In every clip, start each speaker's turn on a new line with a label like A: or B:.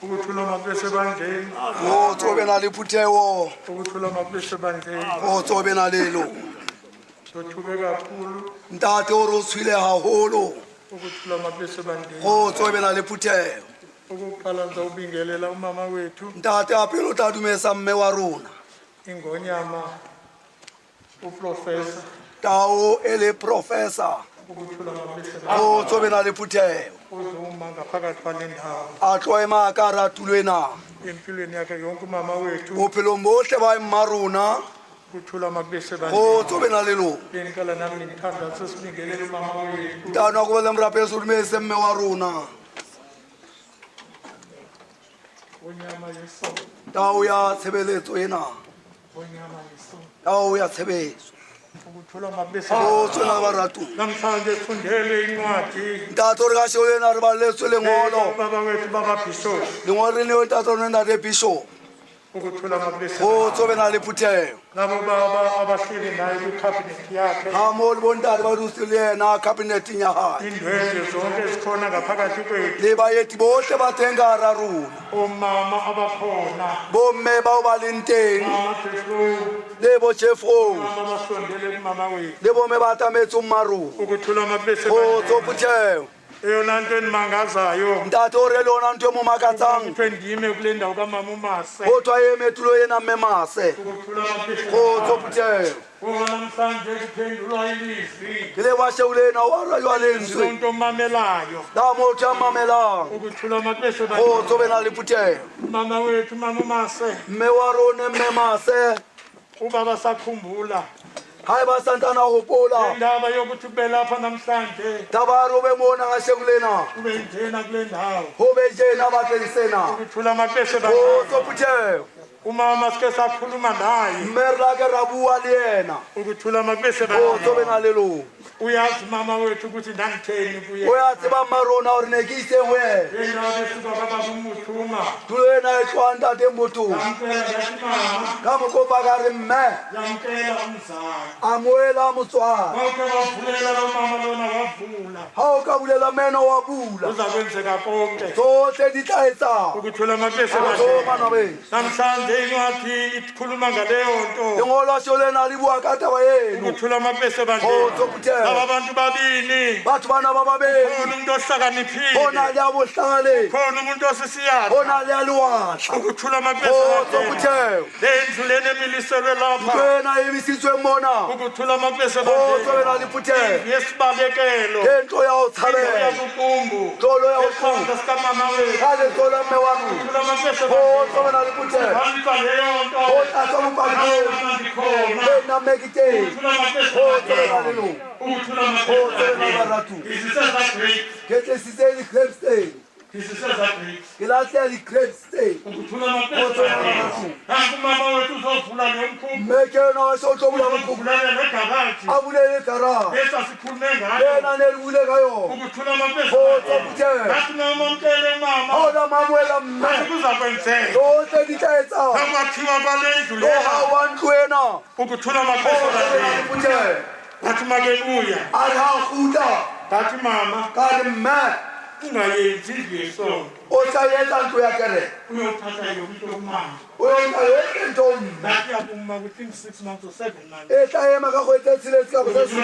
A: ukuthula mabese bandleni
B: o tsobe na le phutheo
A: ukuthula mabese bandleni
B: o tsobe na lelo
A: sothube kakhulu
B: ntate o re o tshwile haholo
A: ukuthula mabese bandleni
B: o tsobe na le phutheo
A: ukuqala nza ubingelela umama wethu
B: ntate a pele o tla dumesa mme wa rona
A: ingonyama uprofessor
B: tao e le professor
A: ukuthula mabese
B: o tsobe na le phutheo
A: uzuma ngaphakathi kwale ndawo
B: a tlo ema ka ra tulwena
A: empilweni yakhe yonke umama wethu
B: bophelo bohle ba mma rona
A: ukuthula mabese
B: o
A: bandleni
B: tsobe na lelo
A: benikala nami ngithanda sesibingelela umama wethu
B: ntano a kubele mrapeso o dumese mme wa rona
A: onyama yesono
B: tao ya tshebeletso ena
A: onyama yesono
B: tao ya tshebeletso
A: ukuthula mabese
B: o tswela baratu
A: namhlanje sifundele incwadi
B: ntate o re ka sheo ena re baletswe lengolo
A: baba wethu baba bishop
B: lengolo re leo ntate o ne ntate bishop
A: ukuthula mabese
B: o tsobe na le phutheo
A: labo baba abahleli naye kwicabinet yakhe
B: ha mo le bontate ba dutse le yena cabineting ya hae
A: indwendwe zonke ezikhona ngaphakathi kwethu
B: le baeti bohle ba teng ka hara rona
A: omama abakhona
B: bomme bao ba leng teng
A: amajesu
B: le bochefo
A: mama basondele kumama wethu
B: le bomme ba tametse mma rona
A: ukuthula mabese
B: o tso phutheo
A: eyona nto endimangazayo
B: ntate o re le yona ntho e mo makatsang
A: kuthiwe ndime kule ndawo kamama umase
B: go thwa eme tulo ena mme mase
A: ukuthula mabese
B: o tso phutheo
A: ngoba namhlanje kuphendulwa ilizwi
B: ke le ba sheule ena o araywa lentswe
A: zonke omamelayo
B: la motho a mamelang
A: ukuthula mabese
B: o tsobe na le phutheo
A: mama wethu mama umase
B: mme wa rona mme mase
A: uba basakhumbula
B: ha e ba santana hopola
A: indaba yokuthi ube lapha namhlanje
B: taba ro be mona ga shekulena
A: ube njena kule ndawo
B: ho be jena ba teng sena
A: ukuthula amapese
B: o tso phutheo
A: umama sike sakhuluma naye
B: mme re la ke ra bua le yena
A: ukuthula amapese
B: o tsobe na lelo
A: uyazi mama wethu ukuthi ndangitheni kuye
B: o ya tseba mma rona gore ne ke ise ho yena
A: indaba besuka babakumthuma
B: tulo ena e tswang tate motho
A: yamcela yathi mama
B: ka mokopa ka re mme
A: yamcela umzali
B: a moela motswana
A: wake wavulela lo mama lona wavula
B: ha o ka bulela meno wa bula
A: uza kwenzeka konke
B: tsohle di tla etsang
A: ukuthula amapese
B: o mana beng
A: namhlanje incwadi ikhuluma ngaleyo nto
B: lengolo shole na le bua ka taba eno
A: ukuthula amapese
B: o tso phutheo
A: laba bantu babini
B: batho bana ba babedi
A: khona umuntu ohlakaniphile
B: ho na le a bohlale
A: khona umuntu osisiyapha
B: ho na le a lewatla
A: ukuthula
B: o tso
A: amapese
B: phutheo
A: le ndlu lena emiliselwe lapha
B: ntwena emisitsweng mona
A: ukuthula amapese
B: o tsobe na le phutheo
A: yesibalekelo
B: ke ntlo ya ho
A: ya
B: tshabela
A: bukumbu
B: tlolo ya ho tlong
A: esonto sikamama wethu
B: ka letlo la mme wa rona
A: ukuthula amapese
B: o tsobe na le phutheo
A: bantu leyo nto
B: o tlatsa bopaki
A: ndikhona
B: le namekiteng
A: ukuthula amapese
B: o tsobe na lelo
A: ukuthula
B: o tsobe na
A: amapese
B: baratu
A: isiseza great
B: ke tlisitse di-grave stain
A: isiseza great
B: ke latlhe di-grave stain
A: ukuthula amapese nanku umama wethu uzovula lo mkhumbi
B: mme ke yena wa se o tlo bula bokhukhu
A: uvulela negaraji
B: a bulele garage
A: esasikhulume ngayo
B: yena ne re bule ka yona
A: ukuthula amapese
B: o tso phutheo
A: ngathi nomamkele
B: ha
A: mama
B: ona mamoela mme
A: ngathi kuzakwenzeka
B: tsohle di tla etsang
A: nakwakhiwa kwale ndlu
B: lo
A: lena
B: ha wa ntlo ena
A: ukuthula
B: o tsobe na le
A: amapese
B: phutheo
A: ngathi makebuya
B: a re ha kgutla
A: ngathi mama
B: ka re mme
A: ungayenzi indlu yesonto
B: o sa etsa ntlo ya kereke
A: uyothatha yonke umama
B: o yona yohle ntho mme
A: ngathi yakuma within 6 months or 7 months
B: e tla ema ka kgwedi tse tsheletse ka botse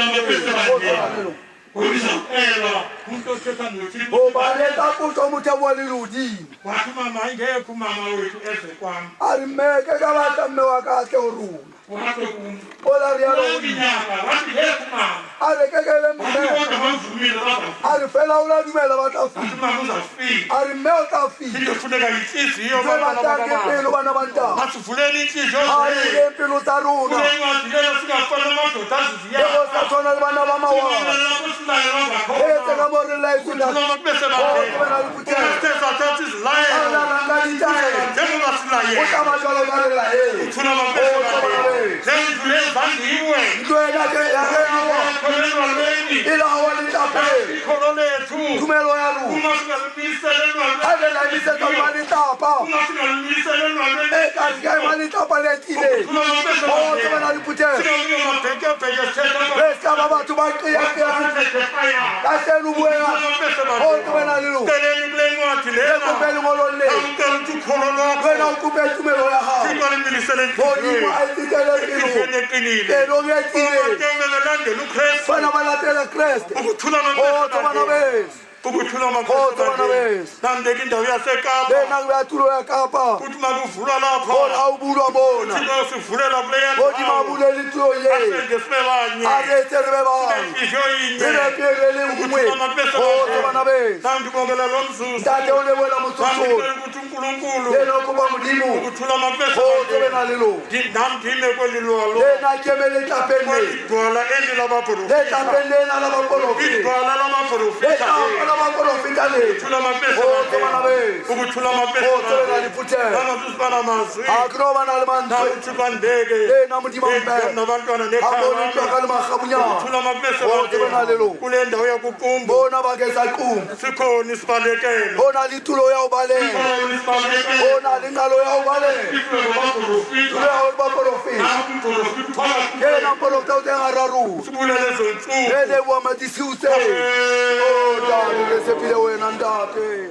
A: uyizakucelwa umuntu othetha nothixo
B: gobane tsa potso motho a bua le leodimo
A: wathi mama ingekho umama wethu eze kwami
B: a re mmeke ka batla mme wa ka atle ho rona
A: wathi kum
B: o la rialo
A: unyaka wathi ngekho mama
B: a re kekele
A: wathi
B: mme
A: kodwa bamvumile bazafi
B: a re fela o la dumela ba tla fika
A: mama uzafika
B: a re mme o tla fika
A: into efuneka yinhliziyo
B: tse batange pelo bana ba ntaba
A: basivuleni inhliziyo
B: a ile mpelo tsa rona
A: kule ncwadi lena singafana amadoda
B: ego
A: aziziyapha
B: sa tshwana le bana ba mawana
A: lapho silayelwa
B: etse
A: ngakhona
B: ka mo re laetsela
A: amapese
B: tsobe na le phutheo
A: bathetha izilayelo
B: a la ranga ditaelo
A: njengoba
B: o
A: silayela
B: tama jalo ka re laele
A: thula amapese lendlu lezandiwe
B: ntlo ena ke ya reawa
A: kholelwalweni
B: ile hawa le ntapeng
A: ikholo lethu
B: tumelo ya rona
A: uma singalimiselelwalweni
B: a le la imisetsa ba le tapa
A: uma singalimiselelwalweni
B: e ka se ka ba le tapa le tile
A: thula amapese
B: o tsobe na le phutheo
A: singamabhekebheke
B: re ska ba batho ba qeaqeang ka hlenu buea o tsobe na le lo
A: celeni kule ncwadi lena
B: ekopele ngolong le
A: amkela
B: kupe tumelo ya hao
A: Thixo limilisele
B: modimo a etitele
A: enhliziyweni
B: pelo
A: eqinile
B: pelo ngetile
A: belandela uKristu
B: fana balatela Kriste
A: ukuthula
B: kgotsa bana beso
A: ukuthula
B: kgotsa bana beso
A: nandeka indawo yaseKapa
B: lena kuya tulo ya Kapa
A: kuthi makuvulwa lapho
B: bona awubulwa bona
A: Thixo sivulela kuleya
B: modimo abulela itulo ye
A: asenge sibebanye
B: arethe bebanga
A: inhliziyo yinye
B: Nibepelele umwe kgotsa bana beso
A: nandibongela lo mzuzu
B: ntate o leboela motsotso
A: ukuthi uNkulunkulu
B: lena kopa modimo
A: ukuthula amapeso
B: kgotsa bena lelo
A: ndime kweli lwalo
B: lena kemele tlapeng le
A: igwala eli labaprofita
B: le tlapeng lena la baprofita
A: igwala
B: le
A: labaprofita
B: tlapa la baprofita le
A: ukuthula amapeso
B: kgotsa bana beso
A: ukuthula amapeso
B: kgotsa bena liphuthela
A: nangasusibana mazwi
B: akunoba na le mantswe
A: nawuthi bandeke
B: lena modimo mpela
A: nabantwana
B: abone
A: nekhaya
B: ntwaka le makgabunyana
A: ukuthula amapeso
B: kgotsa bena lelo
A: kule ndawo yakuqumbu
B: bona bakesa qumbu
A: sikhona isibalekelo
B: bona le tulo ya ho balela bona le ngalo ya ho balela tulo ya ho baprofita yena mprofita o teng a raru
A: sibulele zonsuku
B: ele bua matisiuse o ntate le sepile wena ntate